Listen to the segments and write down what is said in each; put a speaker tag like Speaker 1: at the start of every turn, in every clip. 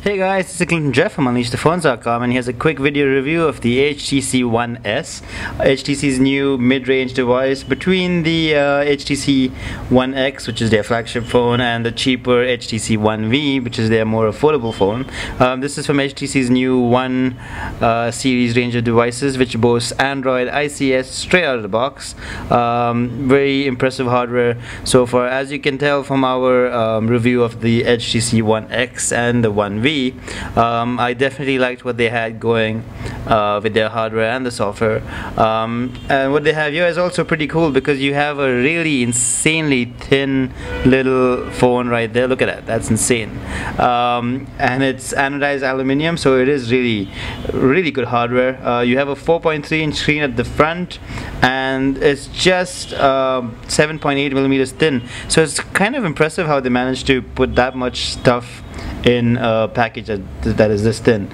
Speaker 1: Hey guys, it's Clinton Jeff from UnleashThePhones.com, and here's a quick video review of the HTC One S, HTC's new mid-range device between the HTC One X, which is their flagship phone, and the cheaper HTC One V, which is their more affordable phone. This is from HTC's new One series range of devices, which boasts Android ICS straight out of the box. Very impressive hardware so far. As you can tell from our review of the HTC One X and the One V, I definitely liked what they had going with their hardware and the software, and what they have here is also pretty cool because you have a really insanely thin little phone right there. Look at that, that's insane. And it's anodized aluminium, so it is really good hardware. You have a 4.3-inch screen at the front, and it's just 7.8 millimeters thin, so it's kind of impressive how they managed to put that much stuff in a package that is this thin.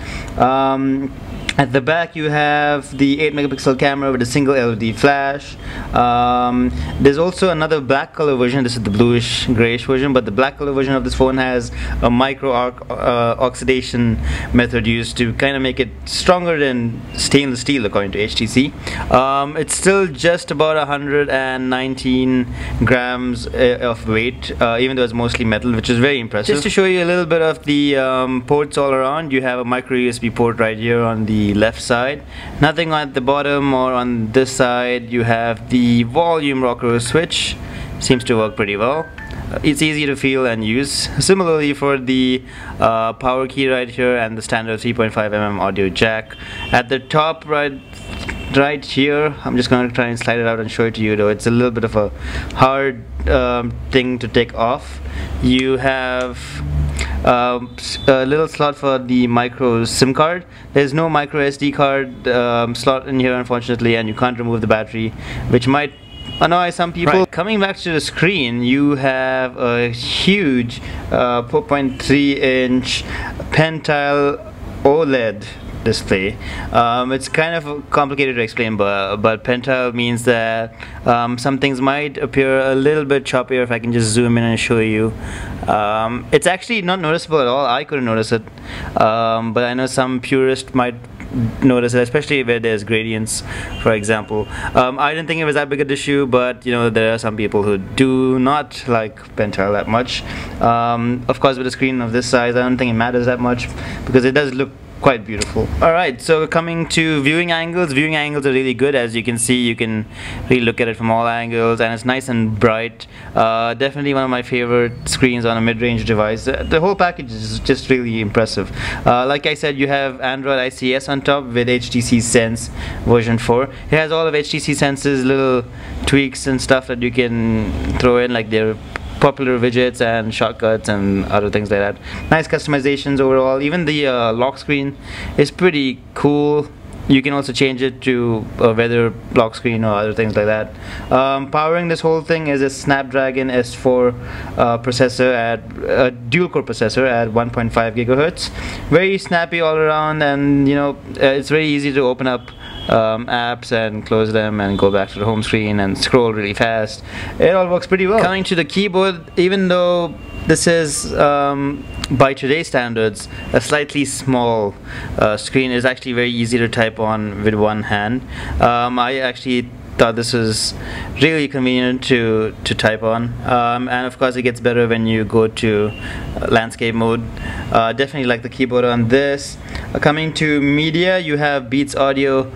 Speaker 1: At the back you have the 8-megapixel camera with a single LED flash. There's also another black color version. This is the bluish grayish version, but the black color version of this phone has a micro oxidation method used to kind of make it stronger than stainless steel, according to HTC. It's still just about 119 grams of weight, even though it's mostly metal, which is very impressive. Just to show you a little bit of the ports all around, you have a micro USB port right here on the left side. Nothing at the bottom or on this side. You have the volume rocker switch. Seems to work pretty well. It's easy to feel and use. Similarly for the power key right here and the standard 3.5mm audio jack. At the top right here, I'm just going to try and slide it out and show it to you, though it's a little bit of a hard thing to take off. You have a little slot for the micro SIM card. There's no micro SD card slot in here, unfortunately, and you can't remove the battery, which might annoy some people. Right. Coming back to the screen, you have a huge 4.3-inch Pentile Oled display. It's kind of complicated to explain, but Pentile means that some things might appear a little bit choppier. If I can just zoom in and show you, it's actually not noticeable at all. I couldn't notice it, but I know some purists might notice it, especially where there's gradients, for example. I didn't think it was that big an issue, but you know, there are some people who do not like Pentile that much. Of course, with a screen of this size, I don't think it matters that much because it does look quite beautiful. Alright, so coming to viewing angles are really good. As you can see, you can really look at it from all angles, and it's nice and bright. Definitely one of my favorite screens on a mid-range device. The whole package is just really impressive. Like I said, you have Android ICS on top with HTC Sense version 4. It has all of HTC Sense's little tweaks and stuff that you can throw in, like their popular widgets and shortcuts and other things like that. Nice customizations overall. Even the lock screen is pretty cool. You can also change it to a weather lock screen or other things like that. Powering this whole thing is a Snapdragon S4 processor, at a dual-core processor at 1.5 gigahertz. Very snappy all around, and you know, it's very easy to open up apps and close them and go back to the home screen and scroll really fast. It all works pretty well. Coming to the keyboard, even though this is by today's standards a slightly small screen, is actually very easy to type on with one hand. I actually thought this was really convenient to type on, and of course it gets better when you go to landscape mode. Definitely like the keyboard on this. Coming to media, you have Beats Audio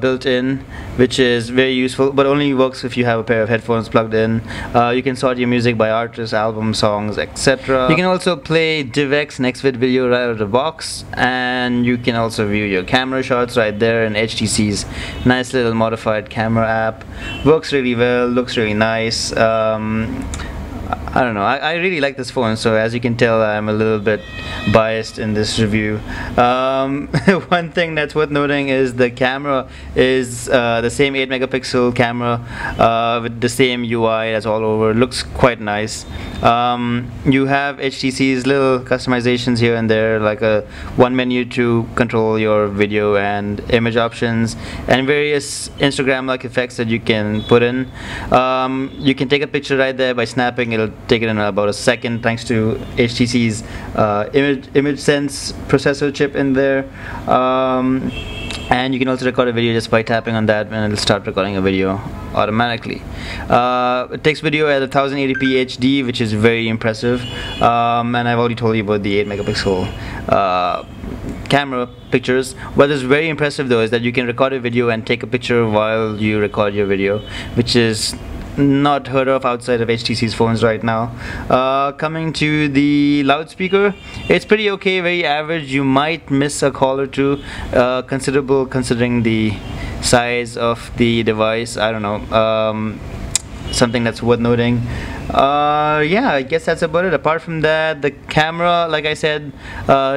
Speaker 1: built in, which is very useful, but only works if you have a pair of headphones plugged in. You can sort your music by artists, album, songs, etc. You can also play DivX Next Video right out of the box, and you can also view your camera shots right there in HTC's nice little modified camera app. Works really well, looks really nice. I don't know, I really like this phone, so as you can tell, I'm a little bit biased in this review. One thing that's worth noting is the camera is the same 8-megapixel camera with the same UI as all over. Looks quite nice. You have HTC's little customizations here and there, like one menu to control your video and image options, and various Instagram-like effects that you can put in. You can take a picture right there by snapping. It'll take it in about a second, thanks to HTC's image sense processor chip in there. And you can also record a video just by tapping on that, and it'll start recording a video automatically. It takes video at 1080p HD, which is very impressive. And I've already told you about the 8 megapixel camera pictures. What is very impressive though is that you can record a video and take a picture while you record your video, which is not heard of outside of HTC's phones right now. Coming to the loudspeaker, it's pretty okay, very average. You might miss a call or two, considerable considering the size of the device. I don't know, something that's worth noting. Yeah, I guess that's about it. Apart from that, the camera, like I said,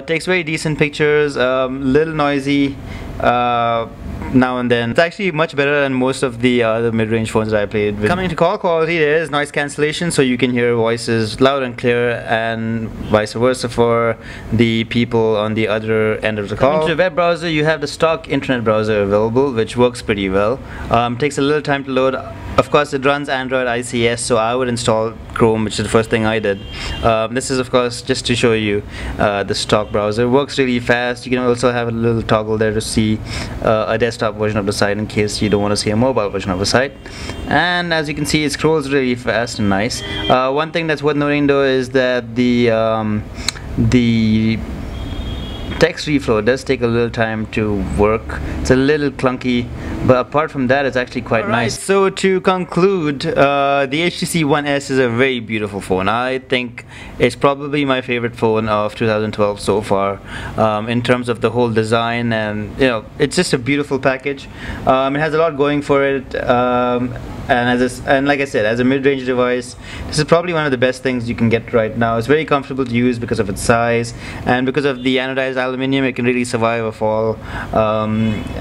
Speaker 1: takes very decent pictures, little noisy now and then. It's actually much better than most of the other mid-range phones that I played with. Coming to call quality, there is noise cancellation, so you can hear voices loud and clear, and vice versa for the people on the other end of the call. Coming to the web browser, you have the stock internet browser available, which works pretty well. Takes a little time to load. Of course, it runs Android ICS, so I would install Chrome, which is the first thing I did. This is, of course, just to show you the stock browser. It works really fast. You can also have a little toggle there to see a desktop version of the site in case you don't want to see a mobile version of the site. And as you can see, it scrolls really fast and nice. One thing that's worth noting though is that the text reflow does take a little time to work. It's a little clunky, but apart from that, it's actually quite nice. So to conclude, the HTC One S is a very beautiful phone. I think it's probably my favorite phone of 2012 so far, in terms of the whole design, and you know, it's just a beautiful package. It has a lot going for it, and like I said, as a mid-range device, this is probably one of the best things you can get right now. It's very comfortable to use because of its size, and because of the anodized aluminum, it can really survive a fall.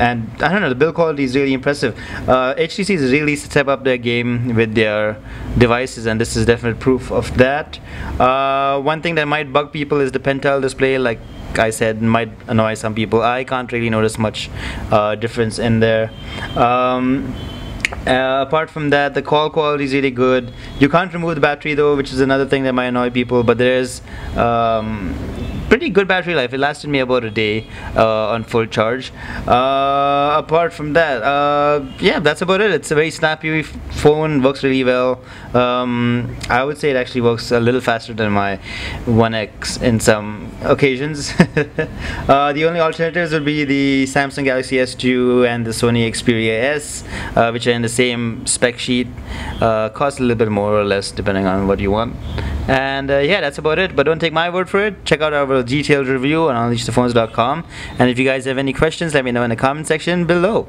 Speaker 1: And I don't know, the build quality is really impressive. HTC has really stepped up their game with their devices, and this is definite proof of that. One thing that might bug people is the Untitled display. Like I said, might annoy some people. I can't really notice much difference in there. Apart from that, the call quality is really good. You can't remove the battery though, which is another thing that might annoy people, but there is pretty good battery life. It lasted me about a day on full charge. Apart from that, yeah, that's about it. It's a very snappy phone, works really well. I would say it actually works a little faster than my One X in some occasions. The only alternatives would be the Samsung Galaxy S2 and the Sony Xperia S, which are in the same spec sheet. Cost a little bit more or less depending on what you want. And yeah, that's about it, but don't take my word for it. Check out our detailed review on unleashthephones.com, and if you guys have any questions, let me know in the comment section below.